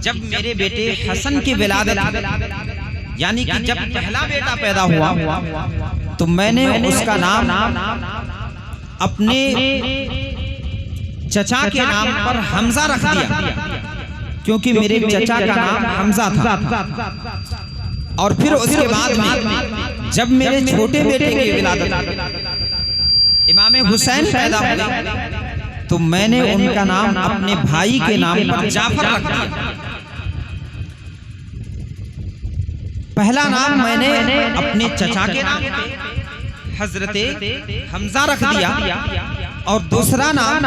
जब मेरे बेटे हसन की विलादत यानी कि जब पहला बेटा पैदा हुआ तो मैंने उसका नाम अपने चचा के नाम पर हमजा रख दिया, क्योंकि मेरे चचा का नाम हमजा था। और फिर उसके बाद में जब मेरे छोटे बेटे की विलादत इमाम हुसैन पैदा हुए तो मैंने उनका नाम अपने भाई के नाम पर जाफर रख दिया। पहला नाम मैंने अपने चचा के नाम हजरते हमजा रख दिया और दूसरा नाम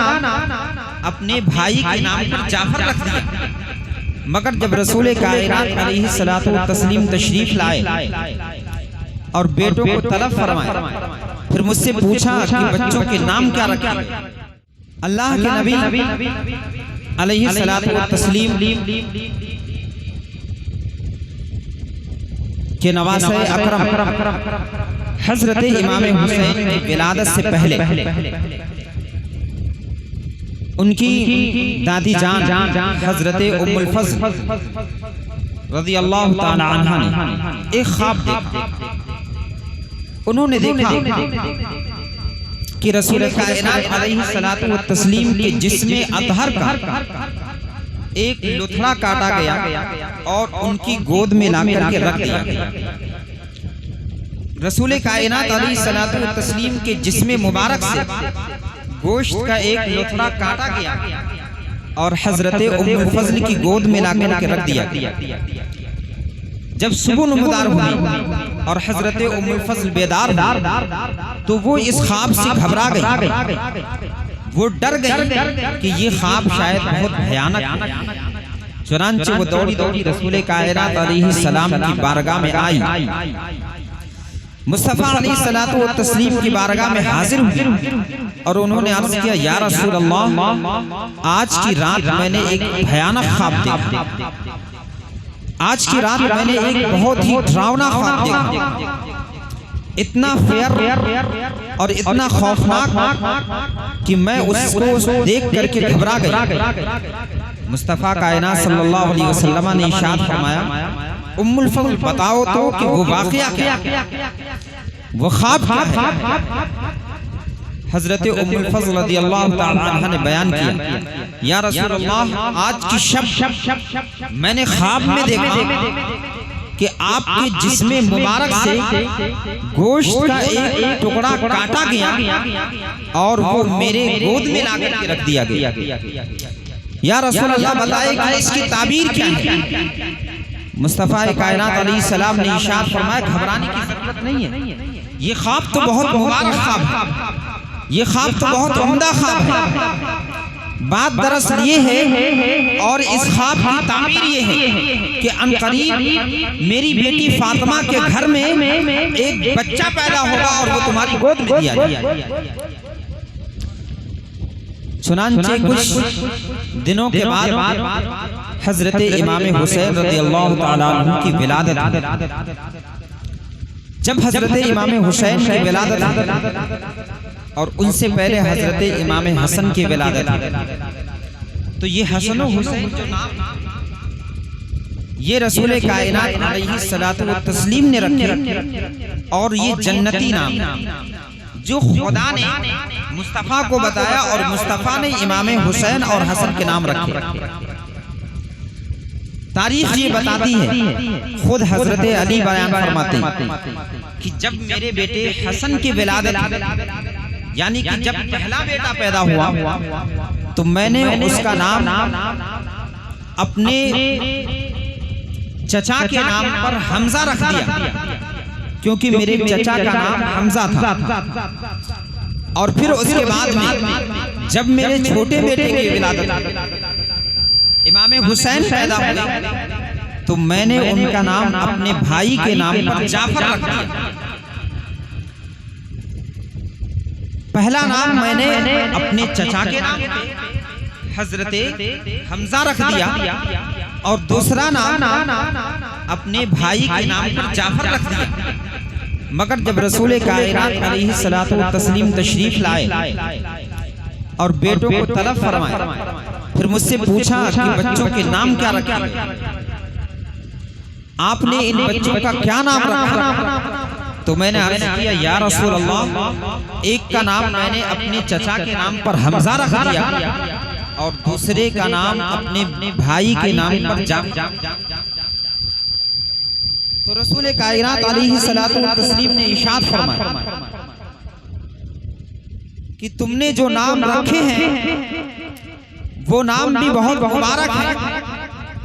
अपने भाई के नाम पर जाफर रख दिया। मगर जब रसूल कायनात अलैहिस्सलातु तस्लीम तशरीफ लाए और बेटों को तलब फरमाए, फिर मुझसे पूछा कि बच्चों के नाम क्या रखें। अल्लाह के नबी अलैहिस्सलातु तस्लीम के नवासे अकरम हजरत इमाम हुसैन की विलादत से पहले उनकी दादी जान हजरत उम्मुल फज़ल रज़ियल्लाहु ताला अन्हा ने एक ख्वाब देखा। उन्होंने देखा कि रसूल कायनात अलैहिस्सलातु व तस्लीम के जिस्मे अतहर का एक लुथड़ा काटा गया और उनकी गोद में लाकर के रख दिया। रसूल कायनात अलैहिस्सलातु व तस्लीम के जिस्मे मुबारक से गोश्त का एक लुथड़ा काटा गया और हजरत उम्मुल फज़ल की गोद में लाकर के रख दिया। जब सुबह नमदार हुई और हजरत उम्मुल फज़ल बेदार तो वो इस ख्वाब से घबरा गई। वो डर गई कि ये ख्वाब शायद बहुत भयानक है। चुनांचे वो दौड़ी दौड़ी रसूल कायनात अलैहिस्सलाम की बारगाह में आई, मुस्तफा अलैहिस्सलातु व तस्लीम की बारगाह में हाजिर हुई और उन्होंने अर्ज किया, या रसूल अल्लाह, आज की रात मैंने एक भयानक ख्वाब देखा। आज की रात मैंने एक बहुत ही डरावना ख्वाब देखा, इतना फेयर और इतना खौफनाक कि मैं उसको देख करके घबरा गई। मुस्तफा कायनात सल्लल्लाहु अलैहि वसल्लम ने इरशाद फरमाया, उम्मुल फज़ल बताओ तो कि वो वाक़या क्या, वो ख्वाब क्या है। हजरत उम्मुल फज़ल रज़ियल्लाहु ताला अन्हा ने बयान किया, या रसूल अल्लाह, आज की शब मैंने ख्वाब में देखा कि आपके जिस्मे मुबारक से गोश्त का एक टुकड़ा काटा गया और वो मेरे गोद में लाकर के रख दिया गया। या रसूल अल्लाह बताए कि इसकी ताबीर क्या है। मुस्तफा कायनात अलैहिस्सलाम ने इरशाद फरमाया, घबराने की जरूरत नहीं है, ये ख्वाब तो बहुत मुबारक ख्वाब है, ये ख्वाब तो बहुत उम्दा ख्वाब है। बात दरअसल ये है और इस ख्वाब की ताबीर ये है कि अनकरीब मेरी बेटी फातिमा के घर में एक बच्चा पैदा होगा और वो तुम्हारी गोद में दिया जाएगा। चुनांचे कुछ दिनों के बाद हजरत इमाम हुसैन रज़ियल्लाहु ताला अन्हु की विलादत, जब हजरत इमाम हुसैन की विलादत और उनसे पहले हजरत इमाम हसन की विलादत, तो ये हसन और हुसैन जो नाम ये रसूल कायनात अलैहिस्सलातु व तस्लीम ने रखे और ये जन्नती नाम जो खुदा ने मुस्तफा को बताया और मुस्तफा ने इमाम हुसैन और हसन के नाम रखे। तारीख ये बताती है, खुद हजरत अली बयान फरमाते हैं कि जब मेरे बेटे हसन की विलादत यानी कि जब पहला बेटा पैदा हुआ तो मैंने उसका नाम अपने चचा के नाम पर हमजा रख दिया, क्योंकि मेरे चचा का नाम हमजा था। और फिर उसके बाद में जब मेरे छोटे बेटे की विलादत इमाम हुसैन पैदा हुए तो मैंने उनका नाम अपने भाई के नाम पर जाफर रख दिया। पहला नाम मैंने अपने चचा के नाम हजरते हमजा रख दिया और दूसरा नाम अपने भाई के नाम पर जाफर रख दिया। मगर जब रसूल कायनात अलैहिस्सलातु व तस्लीम तशरीफ लाए और बेटों को तलब फरमाए, फिर मुझसे पूछा कि बच्चों के नाम क्या रखे, आपने इन बच्चों का क्या नाम रखा? तो मैंने अर्ज किया, या रसूल अल्लाह, एक का नाम मैंने अपने चचा के नाम पर हमजा रख दिया और दूसरे का नाम अपने भाई के नाम पर जाम। तो रसूल कायनात अलैहिस्सलातु व तस्लीम ने इरशाद फरमाया कि तुमने जो नाम रखे हैं वो नाम भी बहुत मुबारक है,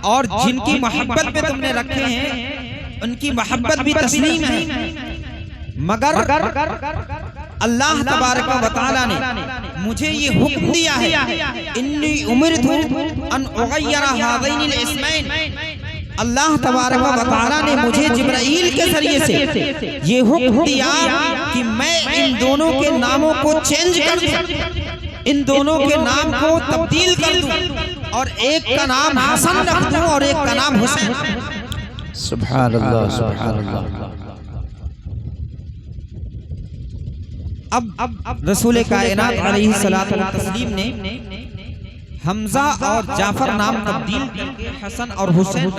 और जिनकी मोहब्बत पे तुमने रखे हैं उनकी मोहब्बत भी तस्लीम है, मगर अल्लाह तबारक व तआला ने मुझे ये हुक्म दिया है, इन्नी उमिरतु अन उगय्यिरा हाज़ैनिल इस्मैन। अल्लाह तबारक व तआला ने मुझे जिब्राईल के जरिए से ये हुक्म दिया कि मैं इन दोनों के नामों को चेंज कर दूं, इन दोनों के नाम को तब्दील कर दूं, और एक का नाम हसन रख दूं और एक का नाम हुसैन। सुभान अल्लाह, सुभान अल्लाह। अब रसूल कायनात अलैहिस्सलातु व तस्लीम ने हमजा और जाफर नाम तब्दील करके हसन और हुसैन,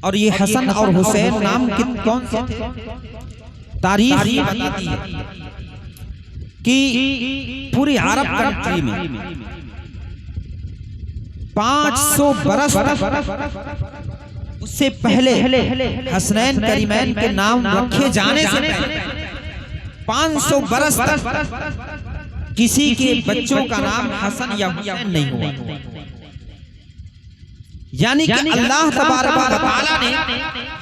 और ये हसन और हुसैन नाम कौन से थे? तारीख बताती है कि पूरी अरब कंट्री में 500 बरस उससे पहले हसनैन करीमैन के नाम रखे जाने से पहले 500 बरस तक किसी के बच्चों का नाम हसन या हुसैन नहीं हुआ। यानी कि अल्लाह तबारक व तआला ने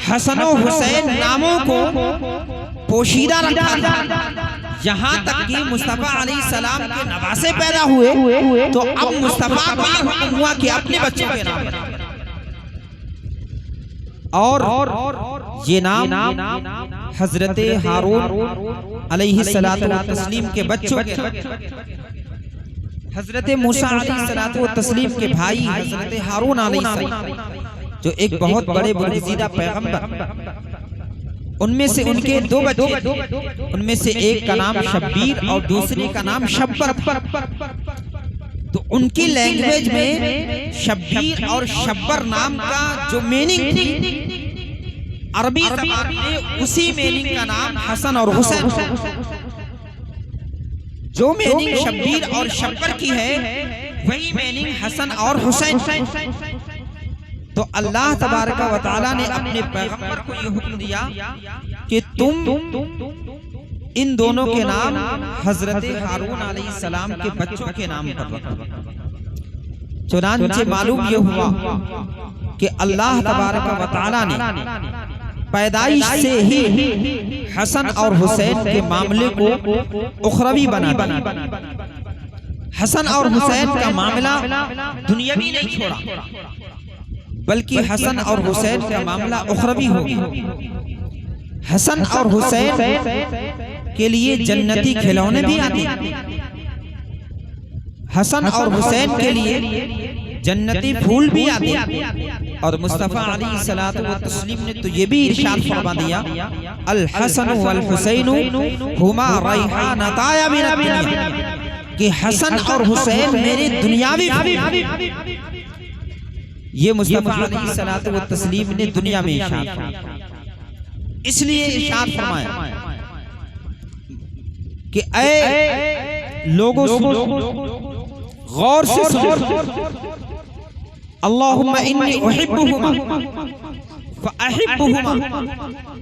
हसन और हुसैन नामों को पोशीदा रखा था, यहाँ तक कि मुस्तफा अलैहिस्सलाम के नवासे पैदा हुए तो अब मुस्तफा को ये हुक्म हुआ कि अपने बच्चों के नाम, और ये नाम हजरत हारून अलैहिस्सलातु व तस्लीम के बच्चों के, हजरत मूसा अलैहिस्सलातु व तस्लीम के भाई हजरत हारून अलैहिस्सलाम, जो एक बहुत बड़े बुज़ुर्ग पैगंबर, उनमें से उनके 2 बच्चे, उनमें से एक का नाम शब्बीर और दूसरे का नाम शब्बर। तो उनकी लैंग्वेज में शब्बीर और शब्बर नाम का जो मीनिंग थी, अरबी ज़बान में उसी मीनिंग का नाम हसन और हुसैन। जो मीनिंग शब्बीर और शब्बर की है वही मीनिंग हसन और हुसैन। तो अल्लाह तबारक व तआला ने अपने पैगंबर को ये हुक्म दिया कि तुम इन दोनों के नाम हजरत हारून अलैहिस्सलाम के बच्चों के नाम पर रखो। चुनांचे मालूम ये हुआ कि अल्लाह तबारक व तआला ने पैदाइश से ही हसन और हुसैन के मामले को उखरवी बना दिया। हसन और हुसैन का मामला दुनियावी नहीं छोड़ा, बल्कि हसन और हुसैन का मामला उखरवी हो गया। हसन और हुसैन के लिए जन्नती खिलौने भी आते, हसन और हुसैन के लिए जन्नती फूल भी आते, और मुस्तफा अलैहिस्सलातु व तस्लीम ने तो ये भी इरशाद फरमा दिया, अल हसन वल हुसैन हुमा रैहानताया मिन दुनिया, कि हसन और हुसैन मेरे दुनियावी फूल। ये मुस्तफा अलैहिस्सलातु व तस्लीम ने दुनिया में इरशाद फरमाया। इसलिए इरशाद फरमाया कि ऐ लोगों सुनो, गौर से सुनो, अल्लाहुम्मा इन्नी उहिब्बुहुमा फअहिब्बुहुमा,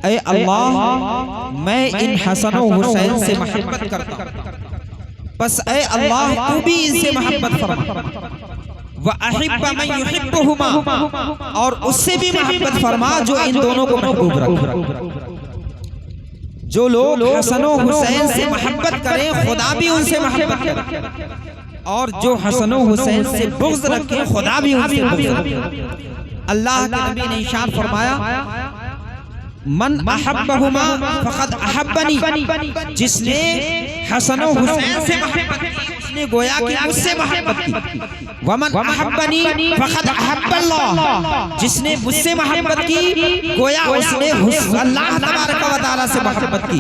ऐ अल्लाह मैं इन हसन और हुसैन से मोहब्बत करता हूं, बस ऐ अल्लाह तू भी इनसे मोहब्बत फरमा, व अहिब्ब मन युहिब्बुहुमा, और उससे भी मोहब्बत फरमा जो इन दोनों को महबूब रखे। जो लोग हसन और हुसैन से मोहब्बत करें खुदा भी उनसे मोहब्बत करे, और जो हसन और हुसैन से बुग़्ज़ रखे खुदा भी उनसे बुग़्ज़ रखे। अल्लाह के नबी ने इरशाद फरमाया, मन अहब्बहुमा फक़द अहब्बनी, जिसने हसन और हुसैन से मोहब्बत की उसने गोया कि मुझसे मोहब्बत की। वमन अहब्बनी फक़द अहब्बल्लाह, जिसने मुझसे मोहब्बत की गोया उसने अल्लाह तबारक व तआला से मोहब्बत की।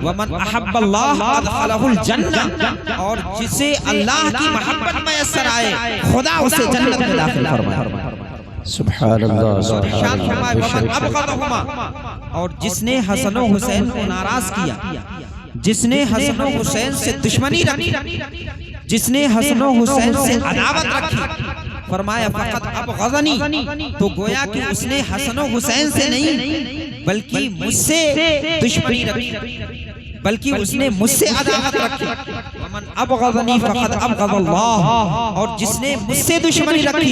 वमन अहब्बल्लाह अदखलहुल जन्नह, और जिसे अल्लाह की मोहब्बत मैसर आए खुदा उसे जन्नत में दाखिल फरमाए। सुभान अल्लाह सुभान अल्लाह। और जिसने हसन और हुसैन को नाराज किया, जिसने हसन और हुसैन से दुश्मनी रखी, जिसने हसन और हुसैन से अदावत रखी, फरमाया फक़त अबग़ज़नी, तो गोया कि उसने हसन और हुसैन से नहीं बल्कि मुझसे दुश्मनी रखी, बल्कि उसने मुझसे अदावत रखी। वमन अबग़ज़नी फ़क़द अबग़ज़ल्लाह, और जिसने मुझसे दुश्मनी रखी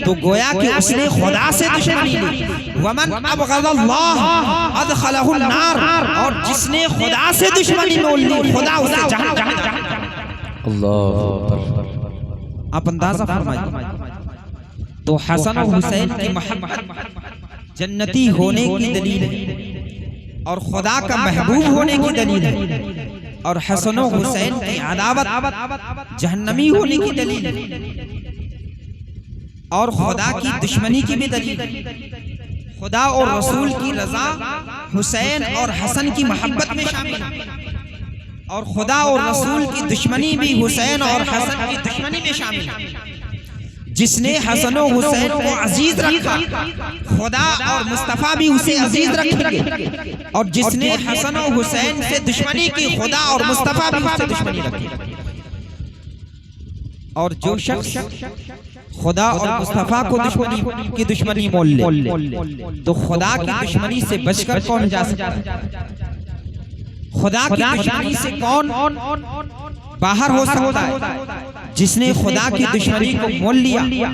तो गोया कि उसने खुदा से दुश्मनी ली। वमन अबग़ज़ल्लाह अदखलहुन नार, और जिसने खुदा से दुश्मनी मोल ली खुदा उसे जहन्नम में दाखिल करेगा। अल्लाह। आप अंदाजा फरमाइए। तो हसन और हुसैन की मोहब्बत जन्नती होने की दलील है और खुदा का महबूब होने की दलील है, और हसन और हुसैन की अदावत जहन्नमी होने की दलील है, और खुदा की दुश्मनी की भी दलील है। खुदा और रसूल की रजा हुसैन और हसन की मोहब्बत में शामिल है, और खुदा और रसूल की दुश्मनी भी हुसैन और हसन की दुश्मनी में शामिल है। जिसने हसन और हुसैन को अजीज रखा खुदा और मुस्तफ़ा भी उसे अजीज रखेंगे, और जिसने हसन और हुसैन से दुश्मनी की खुदा और मुस्तफ़ा भी उससे दुश्मनी रखेंगे। और जो शख्स खुदा और मुस्तफ़ा को की दुश्मनी मोल ले तो खुदा की दुश्मनी से बचकर कौन जा सकता है? खुदा की दुश्मनी से कौन बाहर हो सकता है? जिसने खुदा की दुश्मनी को मोल लिया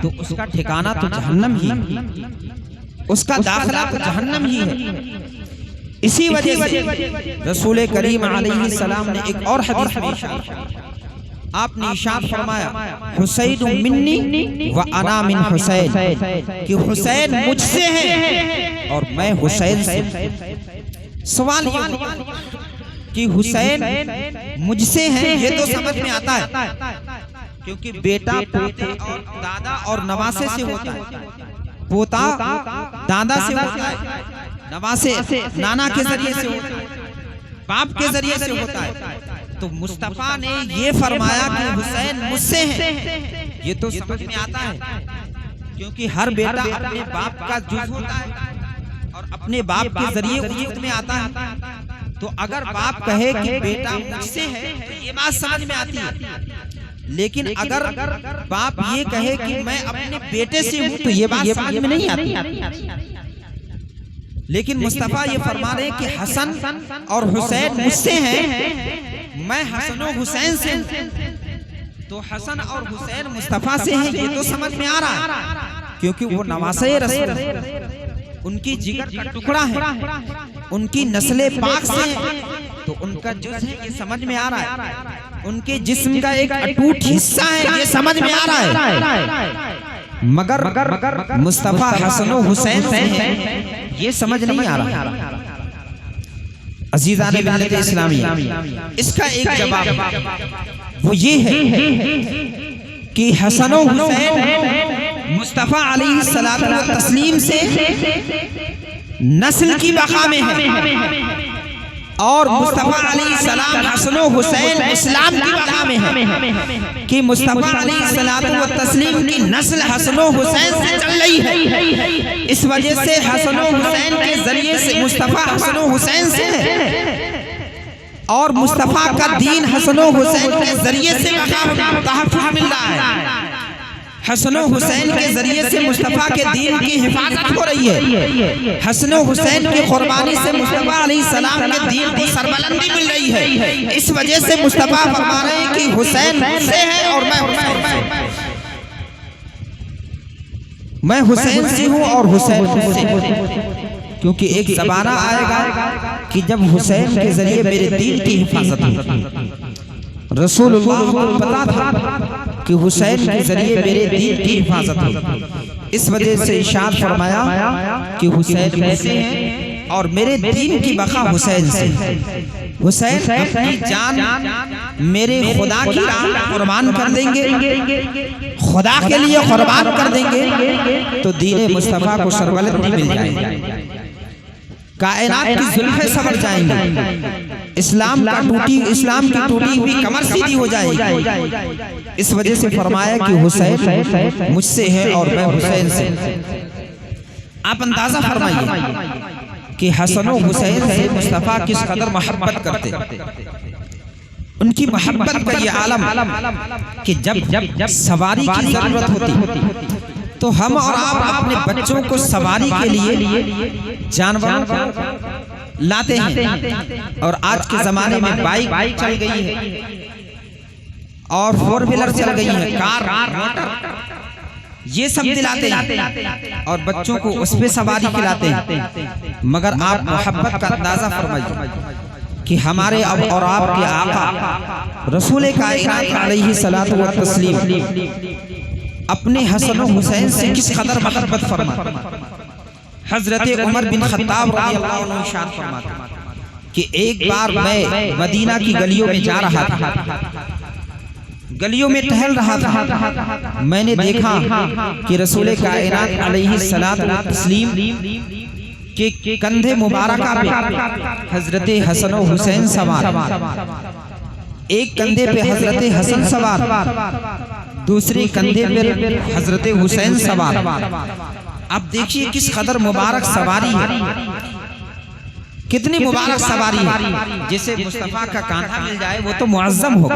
तो उसका ठिकाना तो जहन्नम ही, उसका दाखिला तो जहन्नम ही है। इसी वजह से रसूल करीम अलैहिस्सलाम ने एक और हदीस में आपने इरशाद फरमाया, हुसैन मिन्नी व अना मिन हुसैन, कि हुसैन मुझसे है और मैं हुसैन से। सवाल ये कि हुसैन मुझसे है, ये तो समझ में आता है क्योंकि बेटा पोता और दादा और नवासे से होता है। पोता दादा से होता है, नवासे नाना के जरिए से होता है, बाप के जरिए से होता है। तो मुस्तफा ने ये फरमाया कि हुसैन मुझसे है, ये तो समझ में आता है क्योंकि हर बेटा अपने बाप का जुज़ होता है और अपने बाप के जरिए वजूद में आता है। तो अगर बाप कहे कि बेटा मुझसे है तो ये बात समझ में आती है, लेकिन अगर बाप ये कहे कि मैं अपने बेटे से हूं तो ये बात समझ में नहीं आती। लेकिन मुस्तफा ये फरमा रहे कि हसन और हुसैन मुझसे हैं, मैं हसन और हुसैन से हूं। तो हसन और हुसैन मुस्तफा से हैं, ये तो समझ में आ रहा है क्योंकि वो नवासे रसूल है, उनकी जिगर का टुकड़ा है, उनकी नस्ले पाक से है, तो उनका जुज़ है ये समझ में आ रहा है, उनके जिस्म का एक अटूट हिस्सा है ये समझ में आ रहा है। मगर मुस्तफा हसन और हुसैन से है ये समझ नहीं आ रहा। अजीज़ान मिल्लत इस्लामिया, इसका एक जवाब वो ये है कि हसन और हुसैन मुस्तफा अलैहिस्सलातु व तस्लीम से नस्ल की बका में है और मुस्तफा अलैहिस्सलाम हसन और हुसैन इस्लाम की बका में है कि मुस्तफा अलैहिस्सलातु व तस्लीम की नस्ल हसन और हुसैन से चल रही है। इस वजह से हसन और हुसैन के जरिए से मुस्तफा हसन और हुसैन से है और मुस्तफा का दीन हसन और हुसैन के जरिए से तहफ़्फ़ुज़ मिल रहा है। हसन और हुसैन के जरिए से मुस्तफा के दीन की हिफाजत हो रही है। हसन और हुसैन की कुर्बानी से मुस्तफा अलैहिस्सलाम के दीन को सरबलंदी मिल रही है। इस वजह से मुस्तफा फरमा रहे हैं कि हुसैन मुझसे है और मैं हुसैन से हूँ और हुसैन मुझसे, क्योंकि एक ज़माना आएगा कि जब हुसैन के जरिए मेरे दीन की हिफाजत होगी। रसूलुल्लाह को पता था कि हुसैन के जरिए मेरे दीन की हिफाजत होगी, इस वजह से इरशाद फरमाया कि हुसैन मुझसे हैं और मेरे दीन की बका हुसैन से। हुसैन अपनी जान मेरे खुदा की राह में कुर्बान कर देंगे, खुदा के लिए कुर्बान कर देंगे तो दीन मुस्तफा को सरबलंदी मिल जाएगी, कायनात की जुल्फें संवर जाएंगी, इस्लाम की टूटी हुई कमर सीधी हो जाएगी। इस वजह से फरमाया कि हुसैन मुझसे है और मैं हुसैन से। आप अंदाजा फरमाइए कि हसन और हुसैन से मुस्तफा किस कदर मोहब्बत करते। उनकी मोहब्बत का ये आलम कि जब सवारी की जरूरत होती तो हम और आप अपने बच्चों को सवारी के लिए जानवरों को लाते हैं। और आज के जमाने में बाइक चल गई है और 4 व्हीलर चल गई है, कार मोटर ये सब दिलाते हैं और बच्चों को उस पे सवारी खिलाते हैं। मगर आप मोहब्बत का अंदाजा फरमाइए कि हमारे अब और आपके आका रसूल कायनात अलैहिस्सलातु व तस्लीम अपने हसन और हुसैन से किस कदर मोहब्बत फरमा। हजरत उमर बिन खत्ताब रज़ियल्लाहु अन्हु इरशाद फरमाते कि एक बार मैं मदीना की गलियों में जा रहा था, गलियों में टहल रहा था, मैंने देखा कि रसूल कायनात अलैहिस्सलातु व तस्लीम के कंधे मुबारका पे हजरत हसन और हुसैन सवार, एक कंधे पे हजरत हसन सवार, दूसरे कंधे पे हजरत हुसैन सवार। अब देखिए किस कदर मुबारक सवारी है, कितनी मुबारक सवारी है। जिसे मुस्तफा का कांधा मिल जाए वो तो मुअज्जम होगा।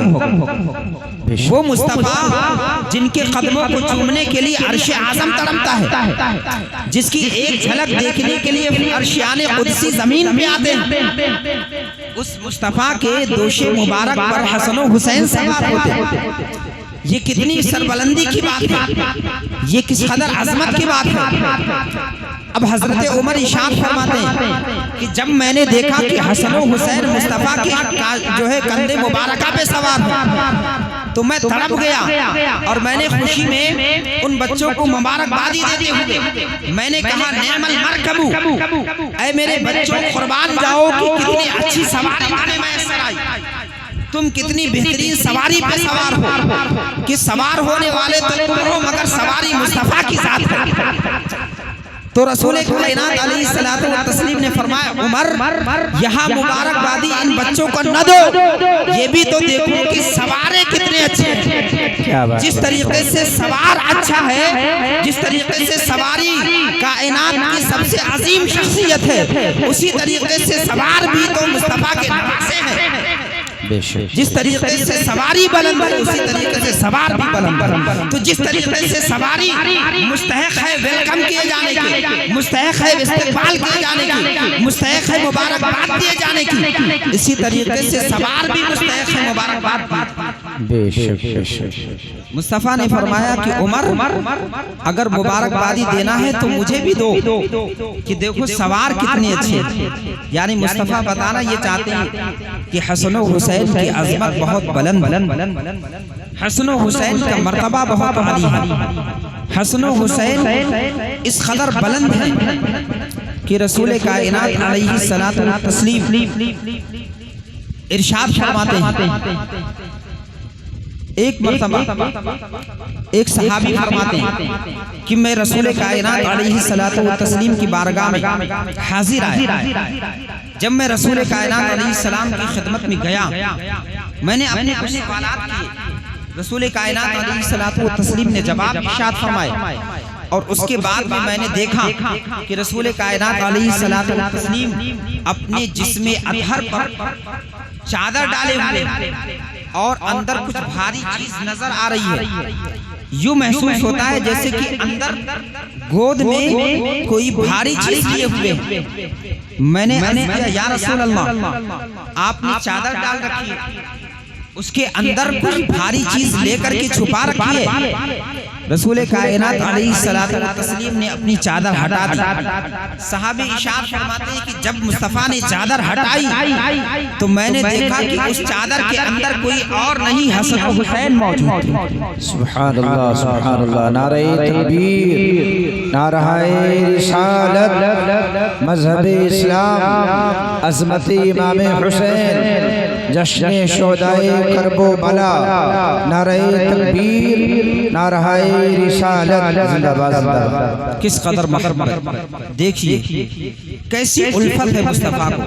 वो मुस्तफा जिनके कदमों को चूमने के लिए अर्श आज़म तड़पता है, जिसकी एक झलक देखने के लिए अर्शियाने कुदसी जमीन पे आते हैं, उस मुस्तफा के दोशे मुबारक पर हसन और हुसैन सवार होते हैं। ये कितनी सरबलंदी की बात है, ये किस कदर अजमत की बात है। अब हजरत उमर इरशाद फरमाते हैं कि जब मैंने देखा कि हसन और हुसैन मुस्तफा के जो है कंधे मुबारका पे सवार हैं तो मैं तड़प गया और मैंने खुशी में उन बच्चों को मुबारकबादी देते हुए मैंने कहा नेमल मरकबू, ऐ मेरे बच्चों कुर्बान जाओ कि कितनी अच्छी सवारी में मैसर आई, तुम कितनी बेहतरीन सवारी पे सवार हो कि सवार होने वाले तो तुम हो मगर सवारी मुस्तफा की जात है। तो रसूल कायनात अलैहिस्सलातु व तस्लीम ने फरमाया उमर यहाँ मुबारकबादी इन बच्चों को न दो, ये भी तो देखो कि सवारे कितने अच्छे हैं। जिस तरीके से सवार अच्छा है, जिस तरीके से सवारी कायनात की सबसे अजीम शख्सियत है, उसी तरीके से सवार भी तो मुस्तफा के नक्शे हैं। जिस तरीके से सवारी बुलंद है उसी तरीके से सवार भी बुलंद है। तो जिस तरीके से सवारी मुस्तहक है वेलकम किए जाने की, मुस्तहक है इस्तकबाल किए जाने की, मुस्तहक है मुबारकबाद दिए जाने की, इसी तरीके से सवार भी मुस्तहक है मुबारकबाद। बेशक मुस्तफा ने फरमाया कि उमर अगर मुबारकबादी देना है तो मुझे भी दो कि देखो सवार कितने अच्छे। यानी मुस्तफा बताना ये चाहते हैं कि हसन और हुसैन की अज़मत बहुत बुलंद, हसन और हुसैन का मर्तबा बहुत आली है। हसन और हुसैन इस कदर बुलंद है कि रसूल कायनात अलैहिस्सलातु व तस्लीम इरशाद फरमाते हैं, एक मर्तबा एक सहाबी फरमाते हैं कि मैं रसूल कायनात अलैहिस्सलातु व तस्लीम की बारगाह में हाजिर आया। जब मैं रसूल कायनात अलैहिस्सलाम की खिदमत में गया, मैंने अपने सवालात किए, रसूल कायनात अलैहिस्सलातु व तस्लीम ने जवाब इरशाद फरमाए। और उसके बाद में मैंने देखा कि रसूल कायनात अलैहिस्सलातु व तस्लीम अपने जिस्म अतहर पर चादर डाले हुए और अंदर कुछ भारी चीज नजर आ रही है। यूं महसूस होता है जैसे कि अंदर गोद में कोई भारी चीज लिए हुए। मैंने अर्ज़ किया या रसूल अल्लाह, आपने चादर डाल रखी है, उसके अंदर कुछ भारी चीज लेकर के छुपा रखी है, रसूल कायनात अलैहिस्सलातु तस्लीम ने अपनी चादर हटा दी। सहाबे इशार फरमाते हैं कि जब मुस्तफ़ा ने चादर हटाई तो मैंने देखा कि उस चादर के अंदर कोई और नहीं, हसन और हुसैन मौजूद थे। सुभान अल्लाह, सुभान अल्लाह। नारे तकबीर, नारे रिसालत, मज़हब इस्लाम, अज़मत इमाम हुसैन, जश्न शुहदाए करबला, नारे तकबीर, नारे रिसालत, जिंदाबाद जिंदाबाद। किस कदर महब्बत, देखिए कैसी उल्फत है मुस्तफ़ा को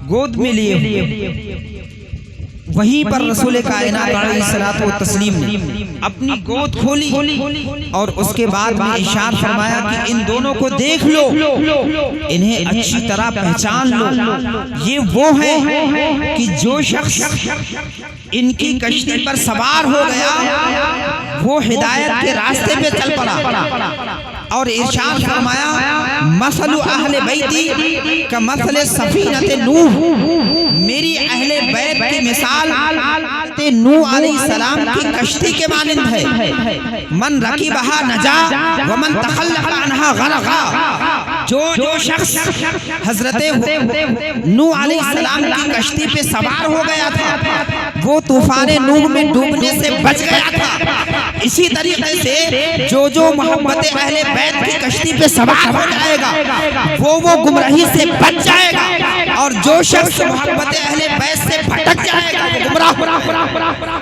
गोद में लिए। वहीं पर रसूल कायनात अलैहिस्सलातु तस्लीम ने अपनी गोद खोली और उसके बाद में इशार फरमाया कि इन दोनों को देख लो, इन्हें अच्छी तरह पहचान लो। ये वो है कि जो शख्स इनकी कश्ती पर सवार हो गया वो हिदायत के रास्ते पे चल पड़ा। और इरशाद फरमाया मसलु अहले बैती का मसल सफीनत नूह, मेरी अहले बैत की मिसाल नूह अलैहिस्सलाम की कश्ती के मानिंद है। मन रकीबहा नजा व मन तखल्लक़ अन्हा गरक़ा। जो शख्स हजरत नूह अलैहिस्सलाम की कश्ती पे सवार हो गया था वो तूफान नूह में डूबने से बच गया था। इसी तरीके से जो मोहब्बत अहले बैत की कश्ती पे सवार हो जाएगा वो गुमराही से बच जाएगा, और जो शख्स मोहब्बत अहले बैत से भटक जाएगा वो गुमराह